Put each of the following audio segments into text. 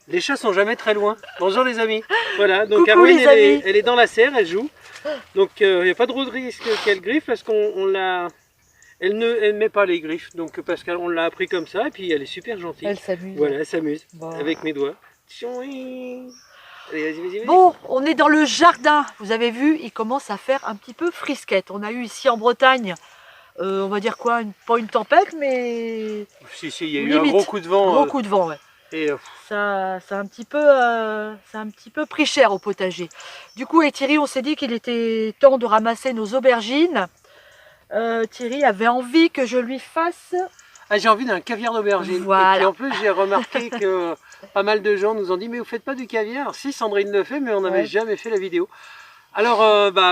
Les chats sont jamais très loin. Bonjour les amis. Voilà, donc Coucou, Arwen, les amis. elle est dans la serre, elle joue. Donc il n'y a pas de risque qu'elle griffe parce qu'on l'a... Elle ne met pas les griffes, donc parce qu'on l'a appris comme ça, et puis elle est super gentille. Elle s'amuse. Voilà, elle s'amuse Bon. avec mes doigts. Allez, vas-y. Bon, on est dans le jardin. Vous avez vu, il commence à faire un petit peu frisquette. On a eu ici en Bretagne, on va dire quoi, pas une tempête, mais Si, il y a eu limite, un gros coup de vent. Gros coup de vent, ouais. Et Ça a un petit peu pris cher au potager. Du coup, et Thierry, on s'est dit qu'il était temps de ramasser nos aubergines. Thierry avait envie que je lui fasse... Ah, j'ai envie d'un caviar d'aubergine. Voilà. Et puis en plus, j'ai remarqué que pas mal de gens nous ont dit « Mais vous faites pas du caviar ?» Si, Sandrine le fait, mais on n'avait jamais fait la vidéo. Alors,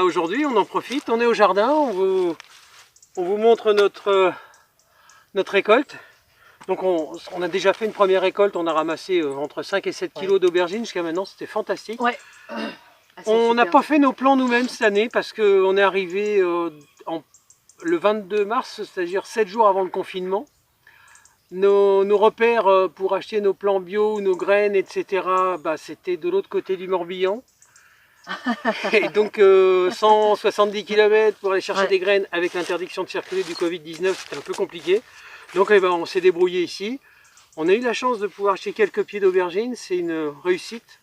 aujourd'hui, on en profite. On est au jardin. On vous montre notre récolte. Donc, on a déjà fait une première récolte. On a ramassé entre 5 et 7 kilos d'aubergines. Jusqu'à maintenant, c'était fantastique. Ouais. On n'a pas fait nos plans nous-mêmes cette année parce qu'on est arrivé le 22 mars, c'est-à-dire 7 jours avant le confinement. Nos repères pour acheter nos plants bio, nos graines, etc., c'était de l'autre côté du Morbihan. Et donc 170 km pour aller chercher des graines avec l'interdiction de circuler du Covid-19, c'était un peu compliqué. Donc on s'est débrouillé ici. On a eu la chance de pouvoir acheter quelques pieds d'aubergines, c'est une réussite.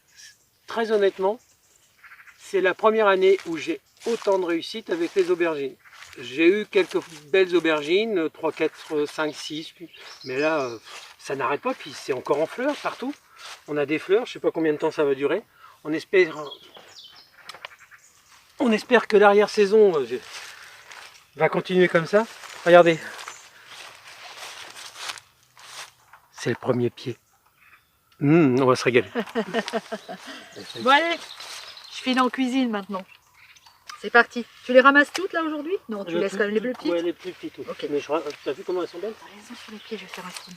Très honnêtement, c'est la première année où j'ai autant de réussite avec les aubergines. J'ai eu quelques belles aubergines, 3, 4, 5, 6, mais là, ça n'arrête pas, puis c'est encore en fleurs partout. On a des fleurs, je ne sais pas combien de temps ça va durer. On espère que l'arrière-saison va continuer comme ça. Regardez. C'est le premier pied. On va se régaler. Bon allez, je file en cuisine maintenant. C'est parti. Tu les ramasses toutes là aujourd'hui? Non, tu laisses quand même les plus petites? Ouais, les plus petites. Okay. Mais tu as vu comment elles sont belles? T'as raison, sur les pieds, je vais faire un trou.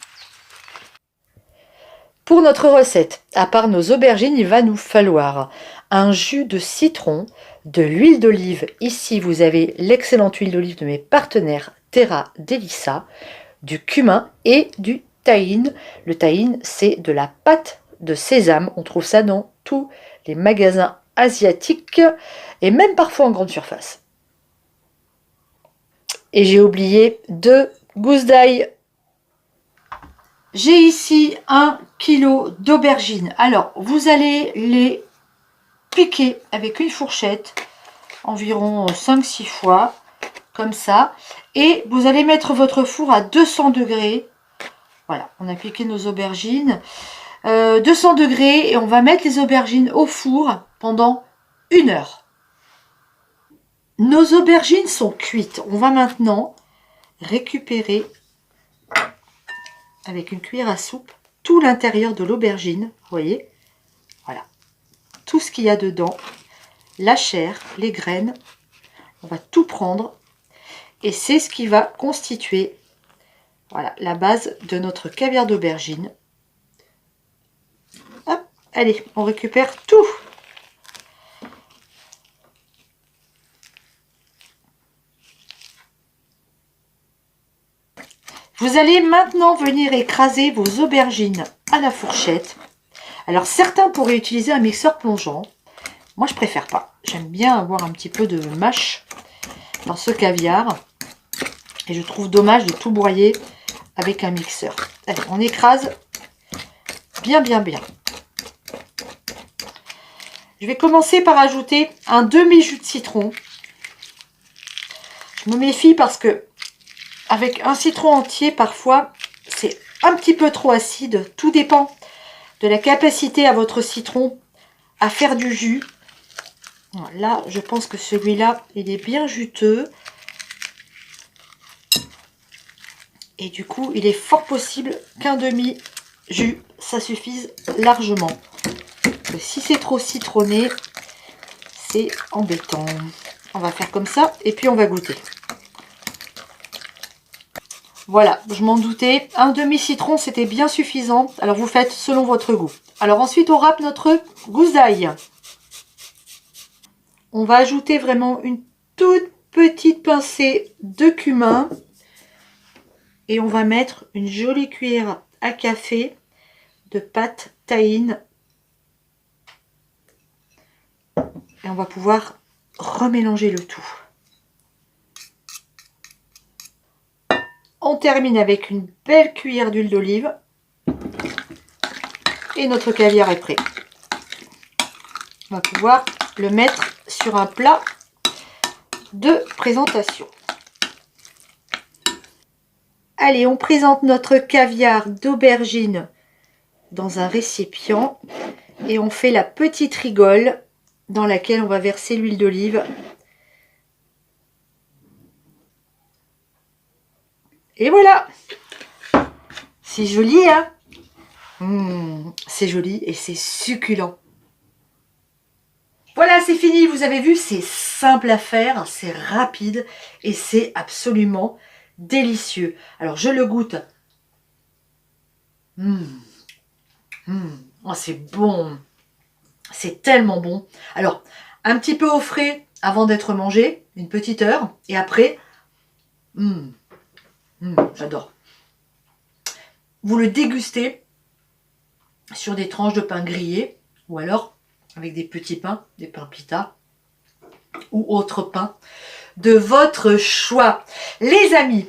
Pour notre recette, à part nos aubergines, il va nous falloir un jus de citron, de l'huile d'olive. Ici, vous avez l'excellente huile d'olive de mes partenaires Terra Delissa, du cumin et du tahine. Le tahine, c'est de la pâte de sésame. On trouve ça dans tous les magasins asiatiques et même parfois en grande surface. Et j'ai oublié 2 gousses d'ail. J'ai ici 1 kg d'aubergines. Alors, vous allez les piquer avec une fourchette, environ 5-6 fois, comme ça. Et vous allez mettre votre four à 200 degrés. Voilà, on a piqué nos aubergines. 200 degrés et on va mettre les aubergines au four pendant 1 heure. Nos aubergines sont cuites. On va maintenant récupérer avec une cuillère à soupe tout l'intérieur de l'aubergine. Vous voyez, voilà, tout ce qu'il y a dedans, la chair, les graines. On va tout prendre et c'est ce qui va constituer, voilà, la base de notre caviar d'aubergine. Hop, allez, on récupère tout. Vous allez maintenant venir écraser vos aubergines à la fourchette. Alors certains pourraient utiliser un mixeur plongeant. Moi je préfère pas. J'aime bien avoir un petit peu de mâche dans ce caviar. Et je trouve dommage de tout broyer avec un mixeur. Allez, on écrase bien. Je vais commencer par ajouter un demi-jus de citron. Je me méfie parce que avec un citron entier, parfois, c'est un petit peu trop acide. Tout dépend de la capacité à votre citron à faire du jus. Là, je pense que celui-là, il est bien juteux. Et du coup, il est fort possible qu'un demi-jus, ça suffise largement. Si c'est trop citronné, c'est embêtant. On va faire comme ça et puis on va goûter. Voilà, je m'en doutais. Un demi-citron, c'était bien suffisant. Alors, vous faites selon votre goût. Alors, ensuite, on râpe notre gousse d'ail. On va ajouter vraiment une toute petite pincée de cumin. Et on va mettre une jolie cuillère à café de pâte tahine. Et on va pouvoir remélanger le tout. On termine avec une belle cuillère d'huile d'olive. Et notre caviar est prêt. On va pouvoir le mettre sur un plat de présentation. Allez, on présente notre caviar d'aubergine dans un récipient et on fait la petite rigole dans laquelle on va verser l'huile d'olive. Et voilà! C'est joli, hein? C'est joli et c'est succulent. Voilà, c'est fini. Vous avez vu, c'est simple à faire, c'est rapide et c'est absolument délicieux. Alors, je le goûte. Oh, c'est bon. C'est tellement bon. Alors, un petit peu au frais avant d'être mangé, une petite heure. Et après, j'adore. Vous le dégustez sur des tranches de pain grillé ou alors avec des petits pains, des pains pita ou autres pains de votre choix. Les amis,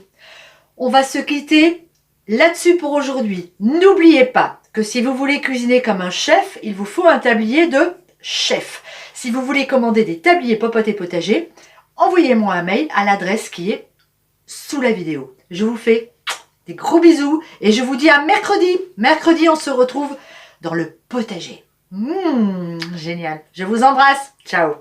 on va se quitter là-dessus pour aujourd'hui. N'oubliez pas que si vous voulez cuisiner comme un chef, il vous faut un tablier de chef. Si vous voulez commander des tabliers popote et potager, envoyez-moi un mail à l'adresse qui est sous la vidéo. Je vous fais des gros bisous et je vous dis à mercredi. Mercredi, on se retrouve dans le potager. Génial. Je vous embrasse. Ciao.